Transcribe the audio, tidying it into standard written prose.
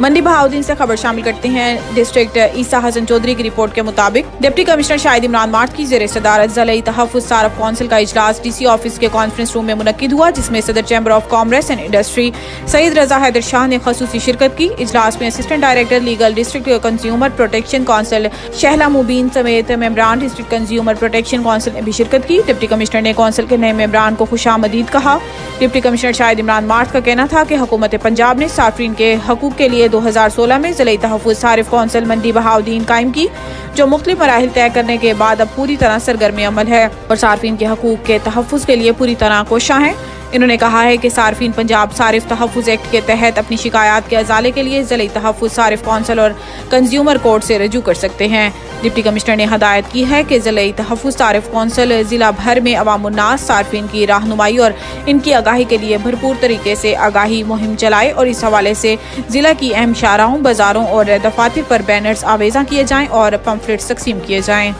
मंडी बहाउद्दीन से खबर शामिल करते हैं। डिस्ट्रिक्ट ईसा हसन चौधरी की रिपोर्ट के मुताबिक deputy commissioner Shahid Imran mart की जेर सदारत ज़िला तहफ़्फ़ुज़ सारफ काउंसिल का इजलास DC ऑफिस के कॉन्फ्रेंस रूम में मुनक्किद हुआ, जिसमें सदर chamber of commerce and industry Saeed Raza Haider Shah ने खसूसी शिरकत की। इजलास में assistant director legal district consumer protection council Shahla Mubeen समेत मेंबरान डिस्ट्रिक्ट कंज्यूमर प्रोटेक्शन काउंसिल ने भी शिरकत की। डिप्टी कमिश्नर ने काउंसिल के नए मेंबरान को खुशामदीद कहा। Deputy commissioner Shahid Imran mart का कहना था कि हुकूमत पंजाब ने सार्फिन के हकूक के लिए 2016 में ज़िला तहफ़्फ़ुज़ सारिफ काउंसिल मंडी बहाउद्दीन कायम की, जो मुख्तलिफ मराहिल तय करने के बाद अब पूरी तरह सरगर्म अमल है और सार्फिन के हकूक के तहफ़्फ़ुज़ के लिए पूरी तरह कोशां है। इन्होंने कहा है कि सार्फिन पंजाब सारिफ तहफ़्फ़ुज़ एक्ट के तहत अपनी शिकायत के अजाले के लिए ज़िला तहफ़्फ़ुज़ सारिफ काउंसिल और कंज्यूमर कोर्ट से रजू कर सकते हैं। डिप्टी कमिश्नर ने हदायत की है कि ज़िला तहफ़्फ़ुज़ सारिफ काउंसिल जिला भर में अवामुन्नास सार्फिन की रहनुमाई और इनकी आगाही के लिए भरपूर तरीके से आगाही मुहिम चलाए और इस हवाले से जिला की अहम शाहराहों, बाजारों और दफातर पर बैनर्स आवेज़ा किए जाएँ और पम्फलेट्स तकसीम किए जाएँ।